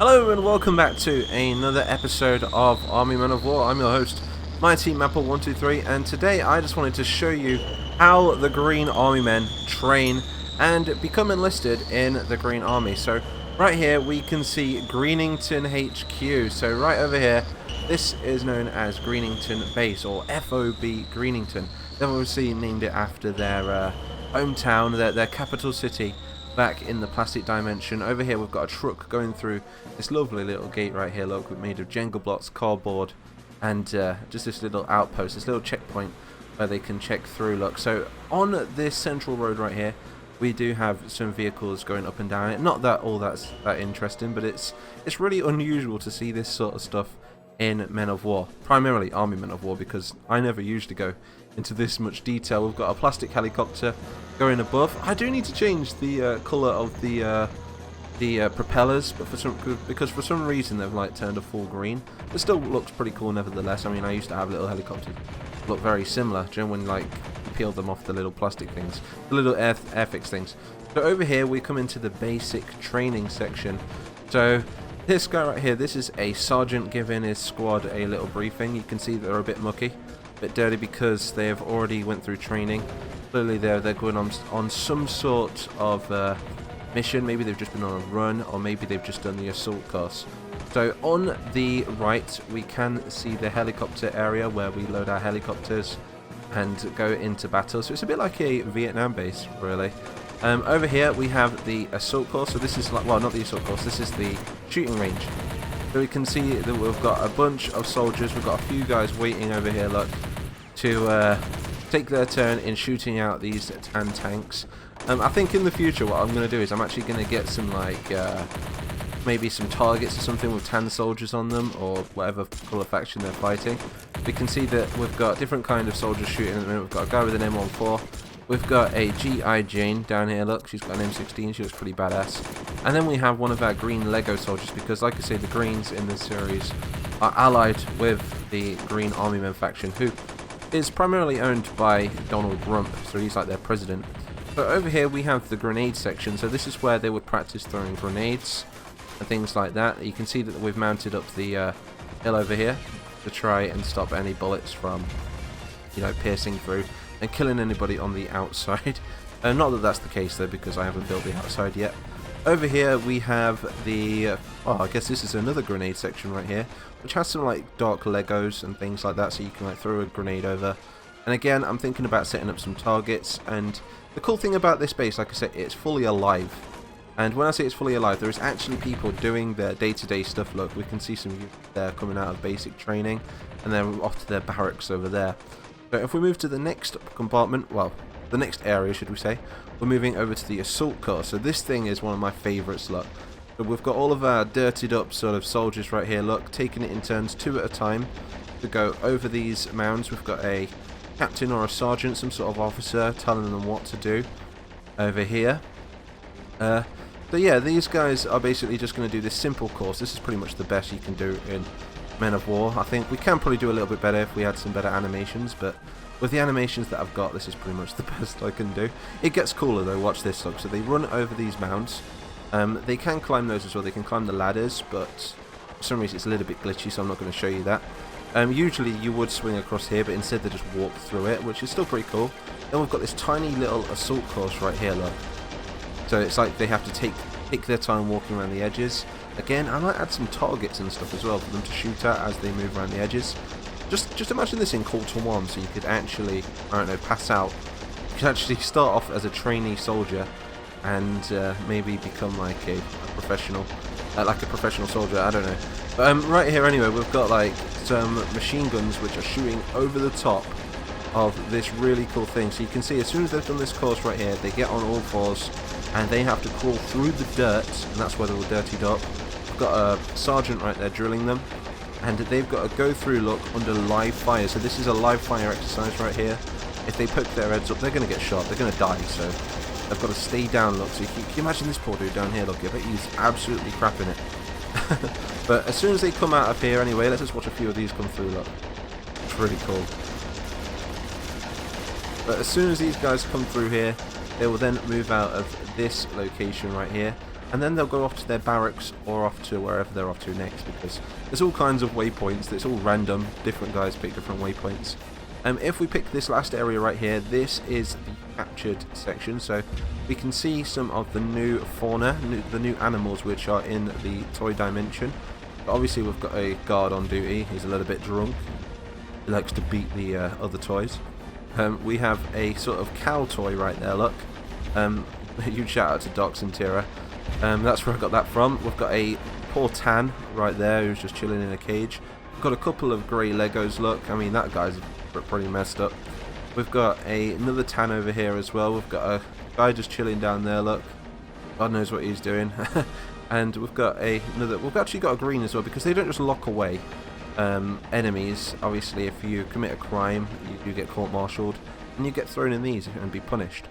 Hello and welcome back to another episode of Army Men of War. I'm your host, my team Apple123, and today I just wanted to show you how the Green Army Men train and become enlisted in the Green Army. So right here we can see Greenington HQ. So right over here, this is known as Greenington Base, or F.O.B. Greenington. They've obviously named it after their hometown, their capital city, back in the plastic dimension. Over here we've got a truck going through this lovely little gate right here, look, made of Jenga blocks, cardboard, and just this little outpost, this little checkpoint where they can check through, look. So on this central road right here, we do have some vehicles going up and down it. Not that all that's that interesting, but it's really unusual to see this sort of stuff in Men of War, primarily Army Men of War, because I never usually go into this much detail. We've got a plastic helicopter going above. I do need to change the colour of the propellers, but because for some reason they've like turned a full green. It still looks pretty cool nevertheless. I mean, I used to have little helicopters look very similar. Do you know when like you peel them off the little plastic things, the little airfix things? So over here we come into the basic training section. So this guy right here, this is a sergeant giving his squad a little briefing. You can see they're a bit mucky, a bit dirty because they have already went through training. Clearly they're going on some sort of mission. Maybe they've just been on a run, or maybe they've just done the assault course. So on the right we can see the helicopter area where we load our helicopters and go into battle. So it's a bit like a Vietnam base, really. Over here we have the assault course. So this is like, well, not the assault course, this is the shooting range. So we can see that we've got a bunch of soldiers. We've got a few guys waiting over here, look, to take their turn in shooting out these tan tanks. I think in the future what I'm going to do is I'm actually going to get some like maybe some targets or something with tan soldiers on them, or whatever colour faction they're fighting. We can see that we've got different kind of soldiers shooting at the minute. We've got a guy with an M14. We've got a G.I. Jane down here, look, she's got an M16, she looks pretty badass. And then we have one of our green Lego soldiers, because like I say, the Greens in this series are allied with the Green Army Men faction, who is primarily owned by Donald Rump, so he's like their president. But over here we have the grenade section, so this is where they would practice throwing grenades and things like that. You can see that we've mounted up the hill over here to try and stop any bullets from, you know, piercing through and killing anybody on the outside. Not that that's the case though, because I haven't built the outside yet. Over here we have the, I guess this is another grenade section right here, which has some like dark Legos and things like that, so you can like throw a grenade over. And again, I'm thinking about setting up some targets. And the cool thing about this base, like I said, it's fully alive. And when I say it's fully alive, there is actually people doing their day-to-day stuff. Look, we can see some youth there coming out of basic training, and they're off to their barracks over there. So if we move to the next compartment, well, the next area should we say, we're moving over to the assault course. So this thing is one of my favourites, look. So we've got all of our dirtied up sort of soldiers right here, look, taking it in turns 2 at a time to go over these mounds. We've got a captain or a sergeant, some sort of officer, telling them what to do over here. So yeah, these guys are basically just going to do this simple course. This is pretty much the best you can do in Men of War. I think we can probably do a little bit better if we had some better animations, but with the animations that I've got, this is pretty much the best I can do. It gets cooler though, watch this, look. So they run over these mounds. They can climb those as well, they can climb the ladders, but for some reason it's a little bit glitchy, so I'm not going to show you that. Usually you would swing across here, but instead they just walk through it, which is still pretty cool. Then we've got this tiny little assault course right here, look. So it's like they have to take their time walking around the edges. Again, I might add some targets and stuff as well for them to shoot at as they move around the edges. Just imagine this in Call to One, so you could actually, I don't know, pass out. You could actually start off as a trainee soldier and maybe become like a professional soldier, I don't know. But right here anyway, we've got like some machine guns which are shooting over the top of this really cool thing. So you can see as soon as they've done this course right here, they get on all fours and they have to crawl through the dirt, and that's where they're all dirtied up. We've got a sergeant right there drilling them, and they've got to go through, look, under live fire. So this is a live fire exercise right here. If they poke their heads up, they're going to get shot, they're going to die, so they've got to stay down, look. So can you imagine this poor dude down here, look, I bet he's absolutely crapping it. But as soon as they come out of here anyway, let's just watch a few of these come through, look. It's really cool. But as soon as these guys come through here, they will then move out of this location right here. and then they'll go off to their barracks or off to wherever they're off to next, because there's all kinds of waypoints. It's all random. Different guys pick different waypoints. If we pick this last area right here, this is the captured section, so we can see some of the new fauna, the new animals which are in the toy dimension. But obviously we've got a guard on duty. He's a little bit drunk. He likes to beat the other toys. We have a sort of cow toy right there, look. Huge shout out to Docs and Tira. That's where I got that from. We've got a poor Tan right there who's just chilling in a cage. We've got a couple of grey Legos, look. I mean, that guy's pretty messed up. We've got another Tan over here as well. We've got a guy just chilling down there, look. God knows what he's doing. And we've got another. We've actually got a green as well, because they don't just lock away enemies. Obviously, if you commit a crime, you get court-martialed and you get thrown in these and be punished.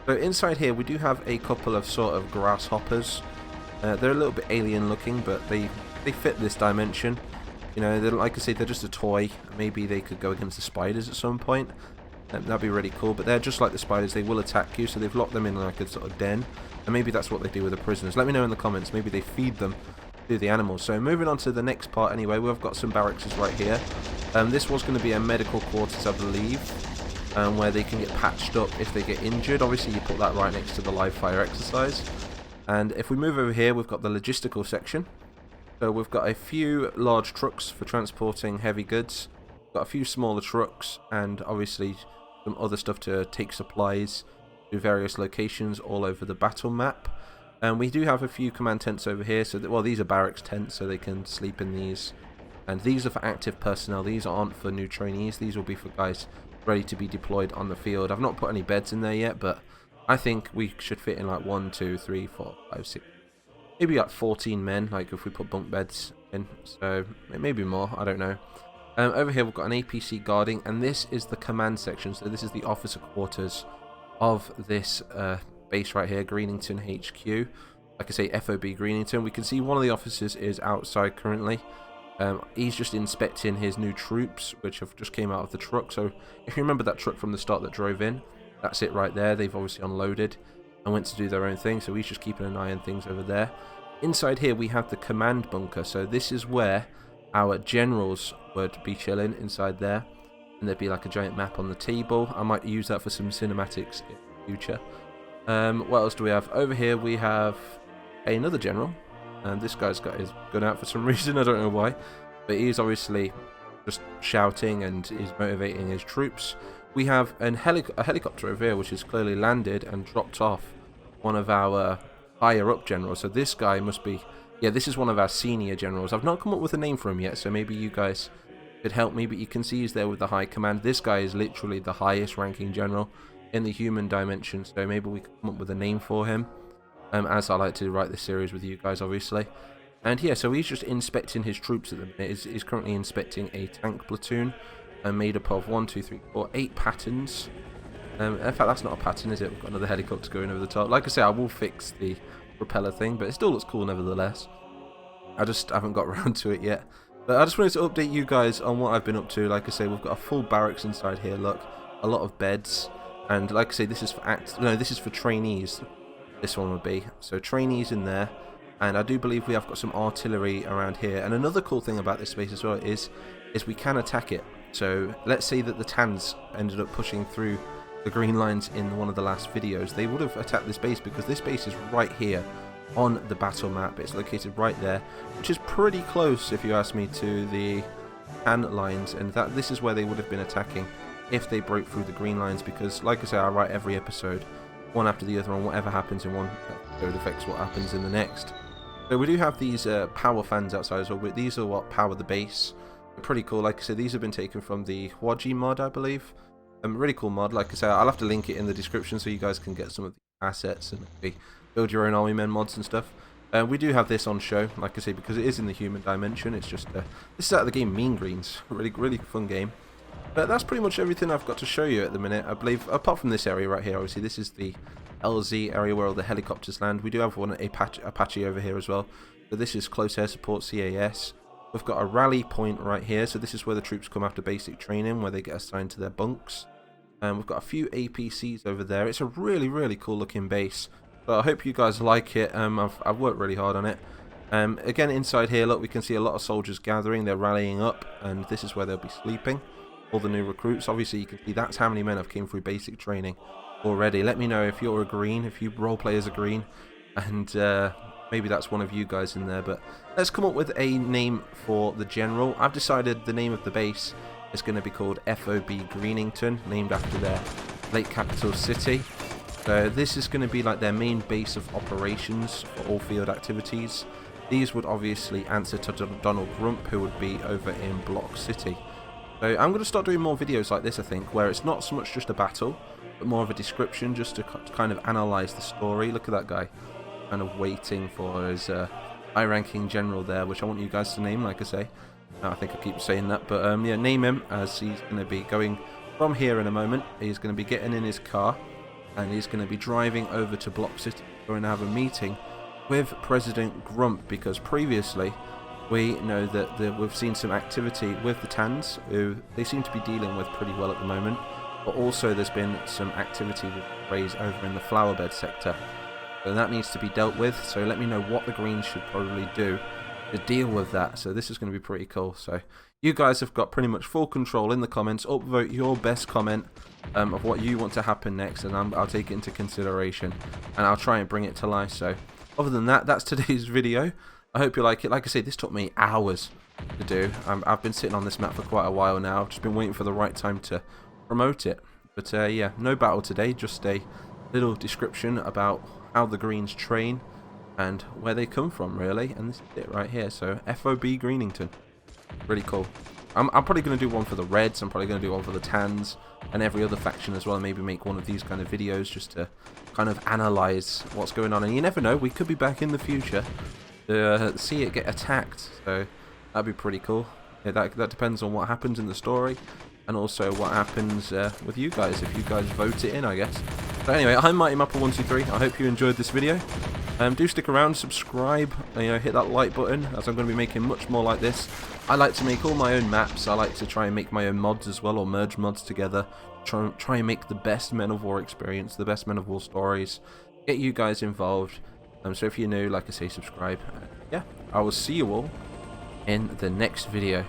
So inside here we do have a couple of sort of grasshoppers. They're a little bit alien looking, but they fit this dimension. You know, like I say, they're just a toy. Maybe they could go against the spiders at some point. That'd be really cool. But they're just like the spiders. They will attack you, so they've locked them in like a sort of den. And maybe that's what they do with the prisoners. Let me know in the comments. Maybe they feed them to the animals. So moving on to the next part anyway, we've got some barracks right here. This was going to be a medical quarters, I believe, where they can get patched up if they get injured. Obviously, you put that right next to the live fire exercise. And if we move over here, we've got the logistical section. So we've got a few large trucks for transporting heavy goods. We've got a few smaller trucks, and obviously some other stuff to take supplies to various locations all over the battle map. And we do have a few command tents over here. So well, these are barracks tents, so they can sleep in these. And these are for active personnel. These aren't for new trainees. These will be for guys ready to be deployed on the field. I've not put any beds in there yet, but I think we should fit in like 1, 2, 3, 4, 5, 6. Maybe like 14 men, like if we put bunk beds in, so maybe more, I don't know. Over here we've got an APC guarding, and this is the command section, so this is the officer quarters of this base right here, Greenington HQ. Like I say, F.O.B. Greenington. We can see one of the officers is outside currently. He's just inspecting his new troops, which have just came out of the truck. So if you remember that truck from the start that drove in, that's it right there. They've obviously unloaded and went to do their own thing, so he's just keeping an eye on things over there. Inside here we have the command bunker, so this is where our generals would be chilling inside there, and there'd be like a giant map on the table. I might use that for some cinematics in the future. What else do we have? Over here we have another general, and this guy's got his gun out for some reason, I don't know why, but he's obviously just shouting and he's motivating his troops. We have a helicopter over here which is clearly landed and dropped off one of our higher up generals. So this guy must be, yeah, this is one of our senior generals. I've not come up with a name for him yet, so maybe you guys could help me, but you can see he's there with the high command. This guy is literally the highest ranking general in the human dimension, so maybe we could come up with a name for him, as I like to write this series with you guys, obviously. And yeah, so he's just inspecting his troops at the minute. He's currently inspecting a tank platoon made up of 1, 2, 3, 4, 8 patterns. In fact, that's not a pattern, is it? We've got another helicopter going over the top. Like I say, I will fix the propeller thing, but it still looks cool nevertheless. I just haven't got around to it yet. But I just wanted to update you guys on what I've been up to. Like I say, we've got a full barracks inside here, look. A lot of beds. And like I say, this is for this is for trainees. This one would be. So trainees in there. And I do believe we have got some artillery around here. And another cool thing about this space as well is we can attack it. So let's say that the Tans ended up pushing through the green lines in one of the last videos. They would have attacked this base because this base is right here on the battle map. It's located right there, which is pretty close, if you ask me, to the Tan lines, and this is where they would have been attacking if they broke through the green lines, because like I say, I write every episode one after the other, and whatever happens in one episode affects what happens in the next. So we do have these power fans outside as well, but these are what power the base. They're pretty cool. Like I said, these have been taken from the F.O.B mod, I believe. Really cool mod. Like I say, I'll have to link it in the description so you guys can get some of the assets and maybe build your own army men mods and stuff. We do have this on show, like I say, because it is in the human dimension. It's just this is out of the game Mean Greens. Really fun game. But that's pretty much everything I've got to show you at the minute, I believe, apart from this area right here. Obviously, this is the LZ area where all the helicopters land. We do have one Apache over here as well. So this is Close Air Support, CAS. We've got a rally point right here. So this is where the troops come after basic training, where they get assigned to their bunks. We've got a few APCs over there. It's a really cool looking base. So I hope you guys like it. I've worked really hard on it. Again, inside here, look, we can see a lot of soldiers gathering. They're rallying up, and this is where they'll be sleeping. All the new recruits. Obviously, you can see that's how many men have came through basic training already. Let me know if you're a green, if you role play as a green, and maybe that's one of you guys in there. But let's come up with a name for the general. I've decided the name of the base is going to be called F.O.B. Greenington, named after their late capital city. So this is going to be like their main base of operations for all field activities. These would obviously answer to Donald Grump, who would be over in Block City. So I'm going to start doing more videos like this, I think, where it's not so much just a battle, but more of a description, just to kind of analyse the story. Look at that guy, kind of waiting for his high-ranking general there, which I want you guys to name, like I say. I think I keep saying that, but yeah, name him, as he's going to be going from here in a moment. He's going to be getting in his car, and he's going to be driving over to Block City, going to have a meeting with President Grump, because previously we know that we've seen some activity with the Tans, who they seem to be dealing with pretty well at the moment, but also there's been some activity with Rays over in the flowerbed sector, so that needs to be dealt with. So let me know what the Greens should probably do to deal with that. So this is going to be pretty cool. So you guys have got pretty much full control in the comments. Upvote your best comment of what you want to happen next, and I'll take it into consideration, and I'll try and bring it to life. So other than that, that's today's video. I hope you like it. Like I say, this took me hours to do. I've been sitting on this map for quite a while now. I've just been waiting for the right time to promote it. But yeah, no battle today, just a little description about how the Greens train and where they come from, really. And this is it right here. So F.O.B. Greenington. Really cool. I'm probably going to do one for the Reds. I'm probably going to do one for the Tans and every other faction as well. Maybe make one of these kind of videos just to kind of analyse what's going on. And you never know, we could be back in the future to see it get attacked. So that'd be pretty cool. Yeah, that depends on what happens in the story, and also what happens with you guys, if you guys vote it in, I guess. So anyway, I'm MightyMapple123. I hope you enjoyed this video. Do stick around, subscribe, hit that like button, as I'm going to be making much more like this. I like to make all my own maps. I like to try and make my own mods as well, or merge mods together. Try and make the best Men of War experience, the best Men of War stories. Get you guys involved. So if you're new, like I say, subscribe. Yeah, I will see you all in the next video.